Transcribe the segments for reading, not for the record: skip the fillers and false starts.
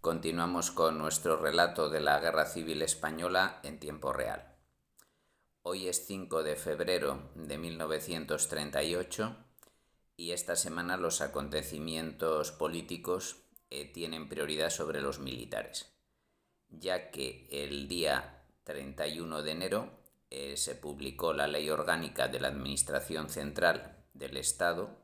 Continuamos con nuestro relato de la Guerra Civil Española en tiempo real. Hoy es 5 de febrero de 1938 y esta semana los acontecimientos políticos tienen prioridad sobre los militares, ya que el día 31 de enero se publicó la Ley Orgánica de la Administración Central del Estado,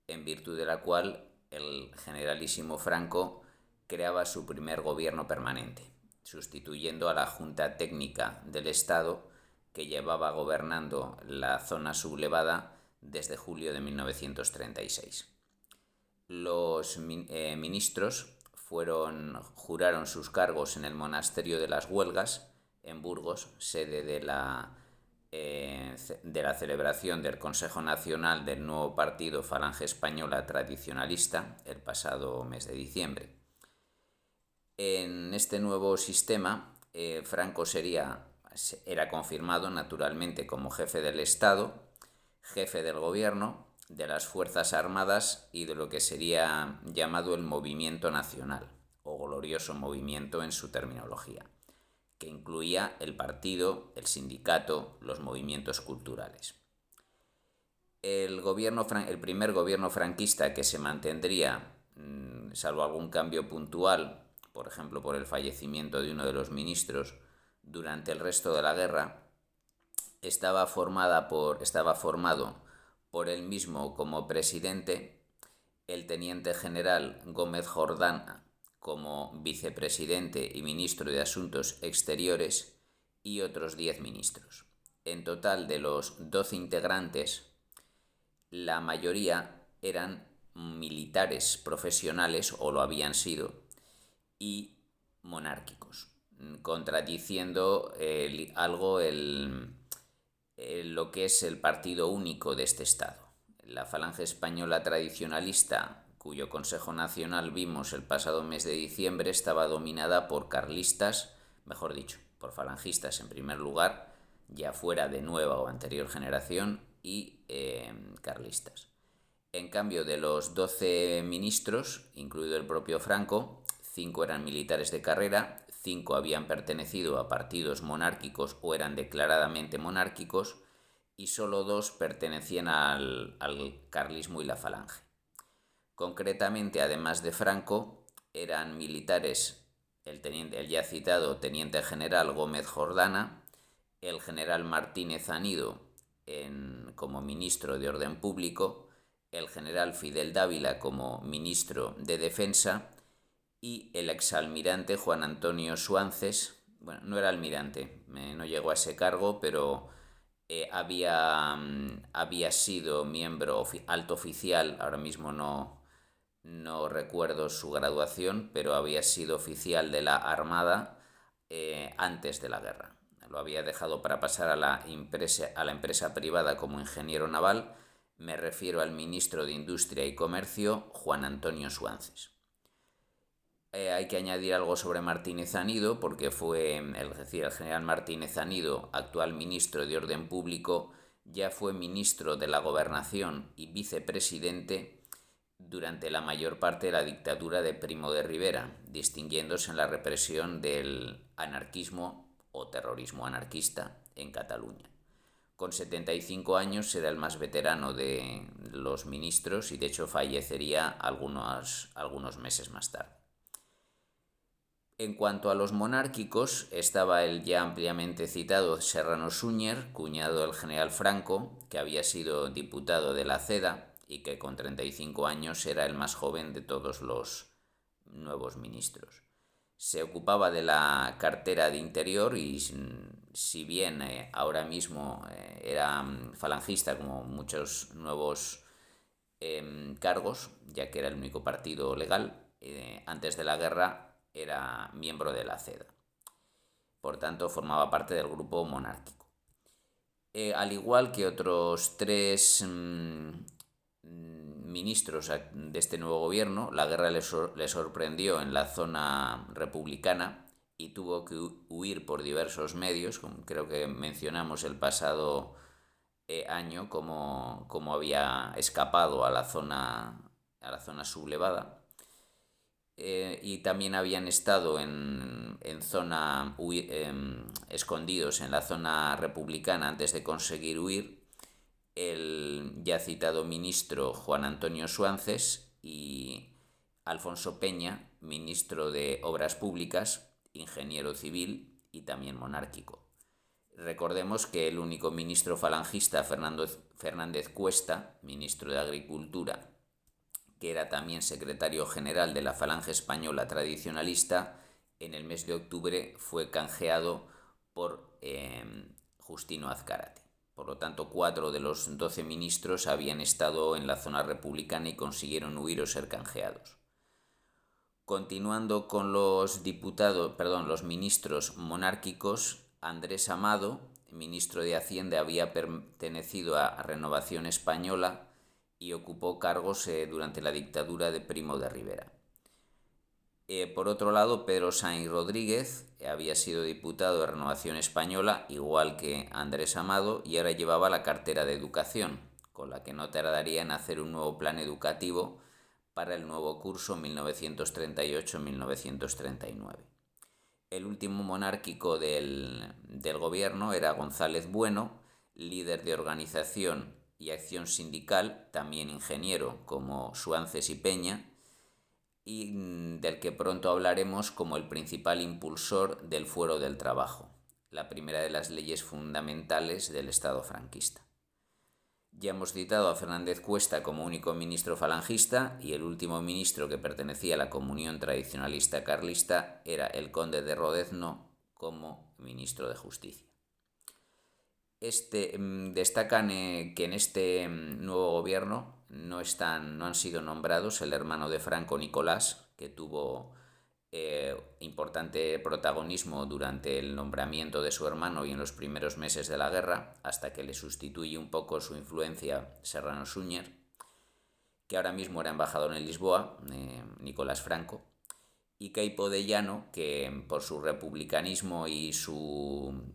en virtud de la cual el generalísimo Franco creaba su primer gobierno permanente, sustituyendo a la Junta Técnica del Estado que llevaba gobernando la zona sublevada desde julio de 1936. Los ministros juraron sus cargos en el monasterio de las Huelgas, en Burgos, sede de la celebración del Consejo Nacional del nuevo partido Falange Española Tradicionalista el pasado mes de diciembre. En este nuevo sistema, Franco era confirmado naturalmente como jefe del Estado, jefe del gobierno, de las Fuerzas Armadas y de lo que sería llamado el Movimiento Nacional, o glorioso movimiento en su terminología, que incluía el partido, el sindicato, los movimientos culturales. El primer gobierno franquista, que se mantendría, salvo algún cambio puntual, por ejemplo por el fallecimiento de uno de los ministros, durante el resto de la guerra, estaba formado por él mismo como presidente, el teniente general Gómez Jordana como vicepresidente y ministro de Asuntos Exteriores y otros 10 ministros. En total, de los 12 integrantes, la mayoría eran militares profesionales, o lo habían sido, y monárquicos, contradiciendo algo lo que es el partido único de este Estado. La Falange Española Tradicionalista, cuyo Consejo Nacional vimos el pasado mes de diciembre, estaba dominada por carlistas, mejor dicho, por falangistas en primer lugar, ya fuera de nueva o anterior generación, y carlistas. En cambio, de los 12 ministros, incluido el propio Franco, 5 eran militares de carrera, 5 habían pertenecido a partidos monárquicos o eran declaradamente monárquicos, y solo 2 pertenecían al carlismo y la Falange. Concretamente, además de Franco, eran militares el ya citado teniente general Gómez Jordana, el general Martínez Anido como ministro de Orden Público, el general Fidel Dávila como ministro de Defensa y el exalmirante Juan Antonio Suances. Bueno, no era almirante, no llegó a ese cargo, pero había sido miembro alto oficial, ahora mismo no recuerdo su graduación, pero había sido oficial de la Armada antes de la guerra. Lo había dejado para pasar a la empresa privada como ingeniero naval. Me refiero al ministro de Industria y Comercio, Juan Antonio Suances. Hay que añadir algo sobre Martínez Anido, porque el general Martínez Anido, actual ministro de Orden Público, ya fue ministro de la Gobernación y vicepresidente durante la mayor parte de la dictadura de Primo de Rivera, distinguiéndose en la represión del anarquismo o terrorismo anarquista en Cataluña. Con 75 años era el más veterano de los ministros y de hecho fallecería algunos meses más tarde. En cuanto a los monárquicos, estaba el ya ampliamente citado Serrano Súñer, cuñado del general Franco, que había sido diputado de la CEDA y que con 35 años era el más joven de todos los nuevos ministros. Se ocupaba de la cartera de Interior y, si bien ahora mismo era falangista, como muchos nuevos cargos, ya que era el único partido legal, antes de la guerra era miembro de la CEDA. Por tanto, formaba parte del grupo monárquico. Al igual que otros 3 ministros de este nuevo gobierno, la guerra le sorprendió en la zona republicana y tuvo que huir por diversos medios, como creo que mencionamos el pasado año, como había escapado a la zona sublevada. y también habían estado escondidos en la zona republicana antes de conseguir huir el ya citado ministro Juan Antonio Suances y Alfonso Peña, ministro de Obras Públicas, ingeniero civil y también monárquico. Recordemos que el único ministro falangista, Fernández Cuesta, ministro de Agricultura, que era también secretario general de la Falange Española tradicionalista, en el mes de octubre fue canjeado por Justino Azcárate. Por lo tanto, 4 de los 12 ministros habían estado en la zona republicana y consiguieron huir o ser canjeados. Continuando con los ministros monárquicos, Andrés Amado, ministro de Hacienda, había pertenecido a Renovación Española y ocupó cargos durante la dictadura de Primo de Rivera. Por otro lado, Pedro Sainz Rodríguez había sido diputado de Renovación Española, igual que Andrés Amado, y ahora llevaba la cartera de Educación, con la que no tardaría en hacer un nuevo plan educativo para el nuevo curso 1938-1939. El último monárquico del gobierno era González Bueno, líder de organización y acción sindical, también ingeniero como Suances y Peña, y del que pronto hablaremos como el principal impulsor del Fuero del Trabajo, la primera de las leyes fundamentales del Estado franquista. Ya hemos citado a Fernández Cuesta como único ministro falangista, y el último ministro que pertenecía a la comunión tradicionalista carlista era el conde de Rodezno como ministro de Justicia. Destacan que en este nuevo gobierno no han sido nombrados el hermano de Franco, Nicolás, que tuvo importante protagonismo durante el nombramiento de su hermano y en los primeros meses de la guerra, hasta que le sustituye un poco su influencia Serrano Súñer, que ahora mismo era embajador en Lisboa, Nicolás Franco, y Queipo de Llano, que por su republicanismo y su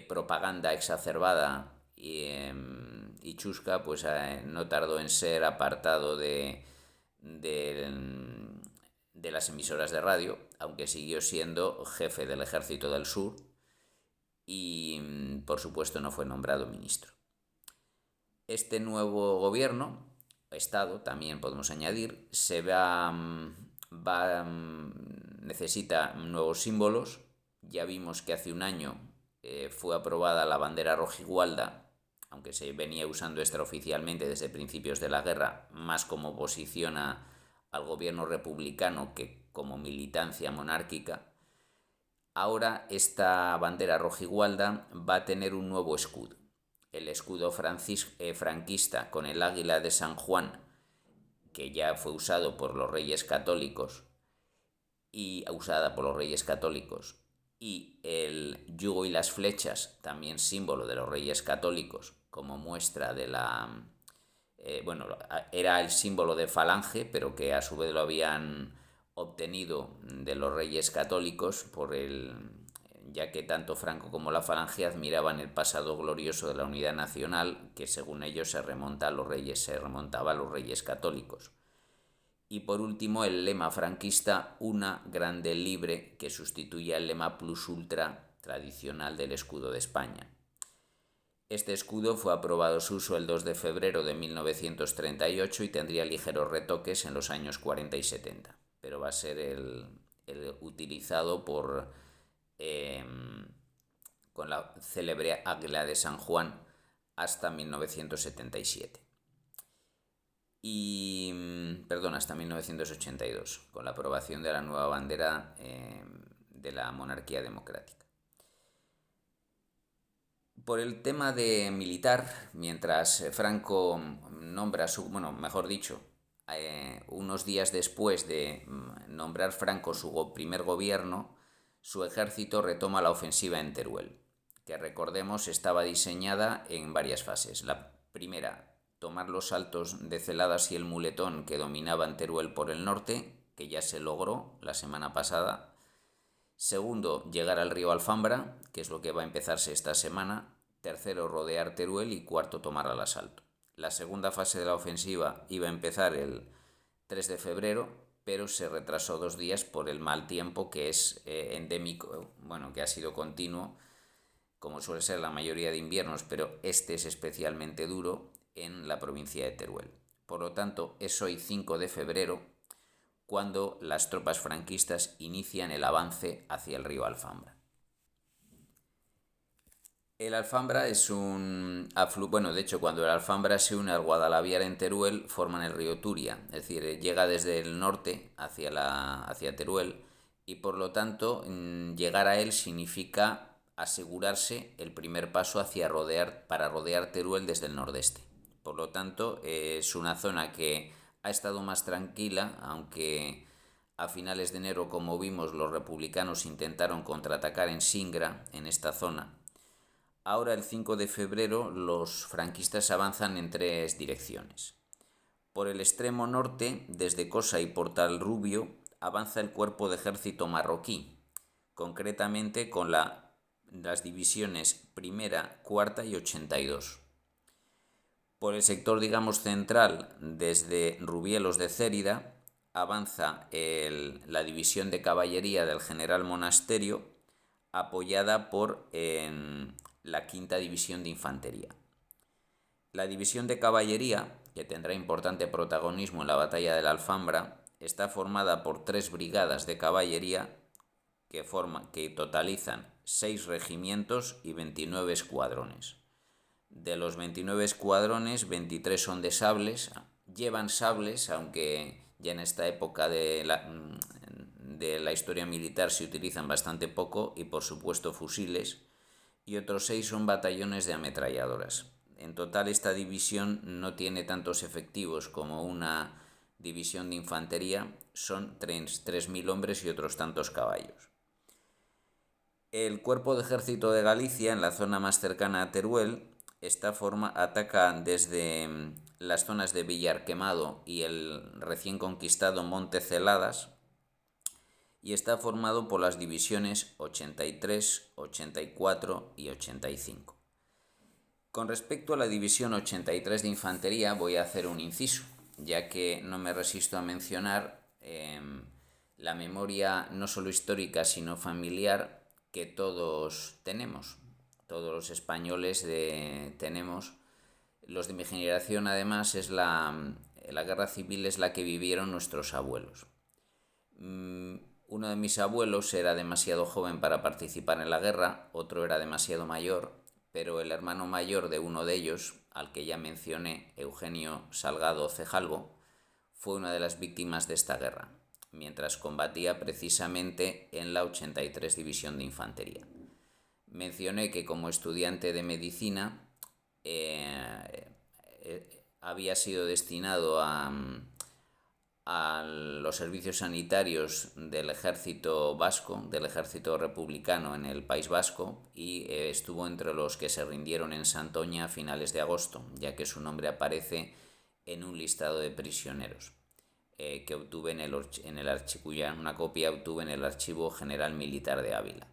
propaganda exacerbada y chusca, pues no tardó en ser apartado de las emisoras de radio, aunque siguió siendo jefe del Ejército del Sur y, por supuesto, no fue nombrado ministro. Este nuevo gobierno, Estado también podemos añadir, necesita nuevos símbolos. Ya vimos que hace un año fue aprobada la bandera rojigualda, aunque se venía usando extraoficialmente desde principios de la guerra, más como oposición al gobierno republicano que como militancia monárquica. Ahora esta bandera rojigualda va a tener un nuevo escudo. El escudo franquista con el águila de San Juan, que ya fue usado por los Reyes Católicos y usada por los Reyes Católicos, y el yugo y las flechas, también símbolo de los Reyes Católicos, como muestra de la... era el símbolo de Falange, pero que a su vez lo habían obtenido de los Reyes Católicos ya que tanto Franco como la Falange admiraban el pasado glorioso de la unidad nacional, que según ellos se remontaba a los Reyes Católicos. Y por último, el lema franquista Una Grande Libre, que sustituye al lema Plus Ultra tradicional del escudo de España. Este escudo fue aprobado su uso el 2 de febrero de 1938 y tendría ligeros retoques en los años 40 y 70, pero va a ser el utilizado con la célebre águila de San Juan hasta 1977. Hasta 1982, con la aprobación de la nueva bandera de la monarquía democrática. Por el tema de militar, mientras Franco nombra unos días después de nombrar Franco su primer gobierno, su ejército retoma la ofensiva en Teruel, que recordemos estaba diseñada en varias fases. La primera, tomar los altos de Celadas y el Muletón que dominaban Teruel por el norte, que ya se logró la semana pasada. Segundo, llegar al río Alfambra, que es lo que va a empezarse esta semana. Tercero, rodear Teruel y cuarto, tomar al asalto. La segunda fase de la ofensiva iba a empezar el 3 de febrero, pero se retrasó 2 días por el mal tiempo que es endémico, bueno, que ha sido continuo, como suele ser la mayoría de inviernos, pero este es especialmente duro en la provincia de Teruel. Por lo tanto, es hoy 5 de febrero cuando las tropas franquistas inician el avance hacia el río Alfambra. El Alfambra es un bueno, de hecho, cuando el Alfambra se une al Guadalaviar en Teruel, forman el río Turia, es decir, llega desde el norte hacia Teruel y por lo tanto llegar a él significa asegurarse el primer paso para rodear Teruel desde el nordeste. Por lo tanto, es una zona que ha estado más tranquila, aunque a finales de enero, como vimos, los republicanos intentaron contraatacar en Singra, en esta zona. Ahora, el 5 de febrero, los franquistas avanzan en 3 direcciones. Por el extremo norte, desde Cosa y Portal Rubio, avanza el cuerpo de ejército marroquí, concretamente con las divisiones primera, cuarta y 82. Por el sector, digamos, central, desde Rubielos de Cérida, avanza la división de caballería del general Monasterio, apoyada por la quinta división de infantería. La división de caballería, que tendrá importante protagonismo en la batalla de la Alfambra, está formada por 3 brigadas de caballería que totalizan 6 regimientos y 29 escuadrones. De los 29 escuadrones, 23 son de sables, llevan sables, aunque ya en esta época de la historia militar se utilizan bastante poco, y por supuesto fusiles, y otros 6 son batallones de ametralladoras. En total, esta división no tiene tantos efectivos como una división de infantería, son 3.000 hombres y otros tantos caballos. El Cuerpo de Ejército de Galicia, en la zona más cercana a Teruel, ataca desde las zonas de Villarquemado y el recién conquistado Monte Celadas, y está formado por las divisiones 83, 84 y 85. Con respecto a la división 83 de infantería, voy a hacer un inciso, ya que no me resisto a mencionar la memoria no solo histórica sino familiar que todos tenemos, todos los españoles tenemos. Los de mi generación, además, la guerra civil es la que vivieron nuestros abuelos. Uno de mis abuelos era demasiado joven para participar en la guerra, otro era demasiado mayor, pero el hermano mayor de uno de ellos, al que ya mencioné, Eugenio Salgado Cejalvo, fue una de las víctimas de esta guerra, mientras combatía precisamente en la 83 División de Infantería. Mencioné que como estudiante de medicina había sido destinado a los servicios sanitarios del ejército vasco, del ejército republicano en el País Vasco, y estuvo entre los que se rindieron en Santoña a finales de agosto, ya que su nombre aparece en un listado de prisioneros que obtuve una copia obtuve en el Archivo General Militar de Ávila.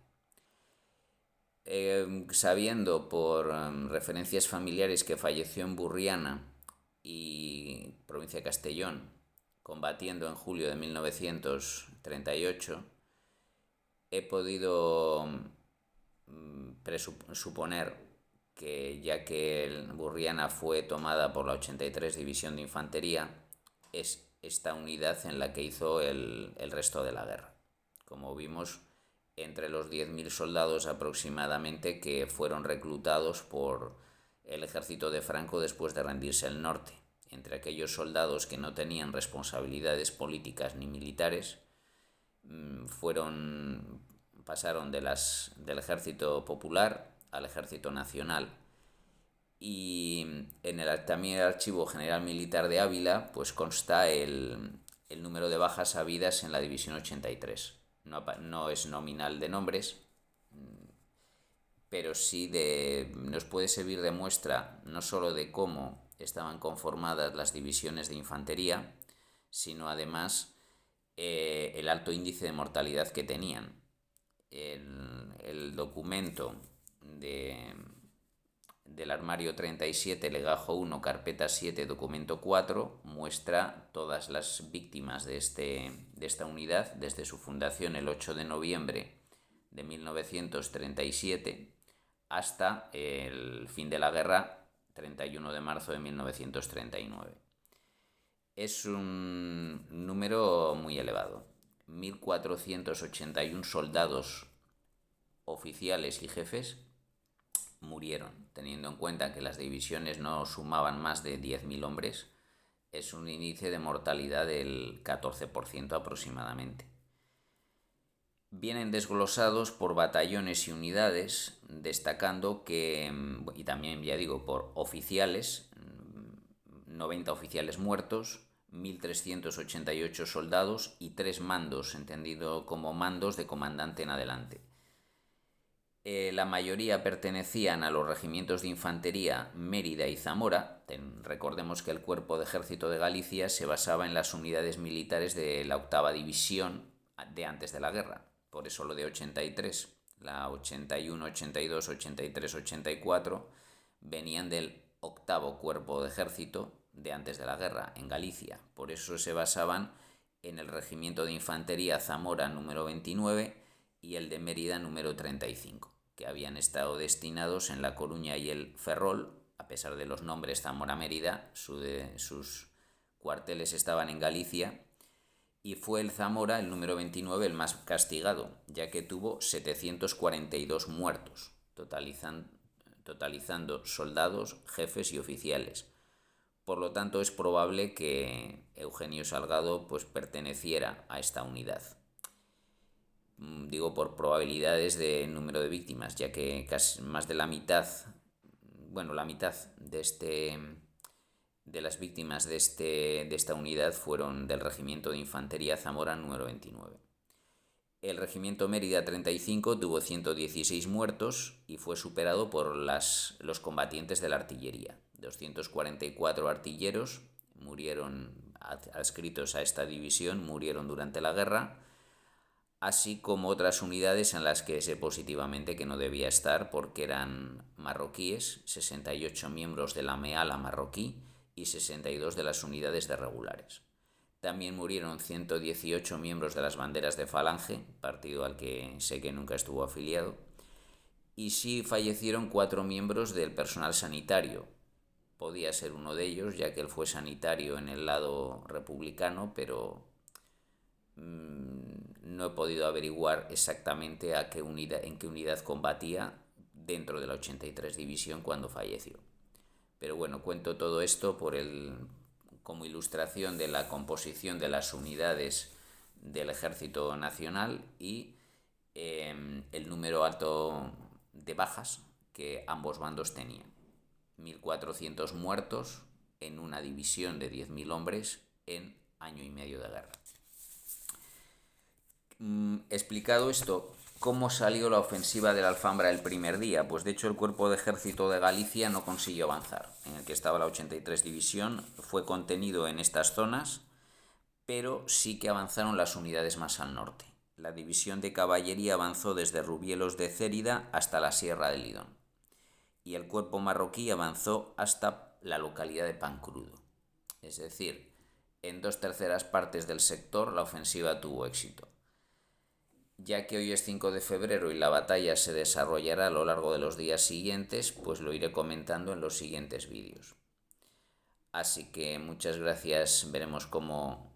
Sabiendo por referencias familiares que falleció en Burriana y provincia de Castellón, combatiendo en julio de 1938, he podido suponer que, ya que Burriana fue tomada por la 83 División de Infantería, es esta unidad en la que hizo el resto de la guerra. Como vimos, entre los 10.000 soldados aproximadamente que fueron reclutados por el ejército de Franco después de rendirse el norte. Entre aquellos soldados que no tenían responsabilidades políticas ni militares, pasaron del ejército popular al ejército nacional. Y también el Archivo General Militar de Ávila pues consta el número de bajas habidas en la División 83. No es nominal de nombres, pero sí nos puede servir de muestra no solo de cómo estaban conformadas las divisiones de infantería, sino además el alto índice de mortalidad que tenían. El documento del armario 37, legajo 1, carpeta 7, documento 4, muestra todas las víctimas de esta unidad desde su fundación el 8 de noviembre de 1937 hasta el fin de la guerra, 31 de marzo de 1939. Es un número muy elevado. 1.481 soldados, oficiales y jefes murieron. Teniendo en cuenta que las divisiones no sumaban más de 10.000 hombres, es un índice de mortalidad del 14% aproximadamente. Vienen desglosados por batallones y unidades, destacando que, y también ya digo, por oficiales, 90 oficiales muertos, 1.388 soldados y 3 mandos, entendido como mandos de comandante en adelante. La mayoría pertenecían a los regimientos de infantería Mérida y Zamora. Recordemos que el Cuerpo de Ejército de Galicia se basaba en las unidades militares de la 8ª División de antes de la guerra, por eso lo de 83. La 81, 82, 83, 84 venían del 8º Cuerpo de Ejército de antes de la guerra, en Galicia. Por eso se basaban en el Regimiento de Infantería Zamora número 29 y el de Mérida número 35, que habían estado destinados en La Coruña y el Ferrol. A pesar de los nombres Zamora-Mérida, sus cuarteles estaban en Galicia, y fue el Zamora, el número 29, el más castigado, ya que tuvo 742 muertos, totalizando soldados, jefes y oficiales. Por lo tanto, es probable que Eugenio Salgado perteneciera a esta unidad. Digo por probabilidades de número de víctimas, ya que casi más de la mitad de las víctimas de esta unidad fueron del Regimiento de Infantería Zamora número 29. El Regimiento Mérida 35 tuvo 116 muertos y fue superado por los combatientes de la artillería. 244 artilleros adscritos a esta división murieron durante la guerra, así como otras unidades en las que sé positivamente que no debía estar porque eran marroquíes, 68 miembros de la MEALA marroquí y 62 de las unidades de regulares. También murieron 118 miembros de las banderas de Falange, partido al que sé que nunca estuvo afiliado, y sí fallecieron 4 miembros del personal sanitario. Podía ser uno de ellos, ya que él fue sanitario en el lado republicano, pero no he podido averiguar exactamente en qué unidad combatía dentro de la 83 División cuando falleció. Pero bueno, cuento todo esto como ilustración de la composición de las unidades del Ejército Nacional y el número alto de bajas que ambos bandos tenían. 1.400 muertos en una división de 10.000 hombres en año y medio de guerra. Explicado esto, ¿cómo salió la ofensiva de la Alfambra el primer día? Pues de hecho el Cuerpo de Ejército de Galicia no consiguió avanzar. En el que estaba la 83 División fue contenido en estas zonas, pero sí que avanzaron las unidades más al norte. La división de caballería avanzó desde Rubielos de Cérida hasta la Sierra de Lidón, y el cuerpo marroquí avanzó hasta la localidad de Pancrudo. Es decir, en 2/3 partes del sector la ofensiva tuvo éxito. Ya que hoy es 5 de febrero y la batalla se desarrollará a lo largo de los días siguientes, pues lo iré comentando en los siguientes vídeos. Así que muchas gracias, veremos cómo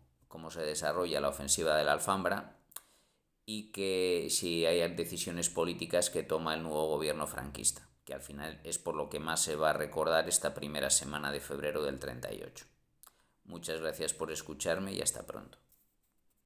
se desarrolla la ofensiva de la Alfambra y que si hay decisiones políticas que toma el nuevo gobierno franquista, que al final es por lo que más se va a recordar esta primera semana de febrero del 38. Muchas gracias por escucharme y hasta pronto.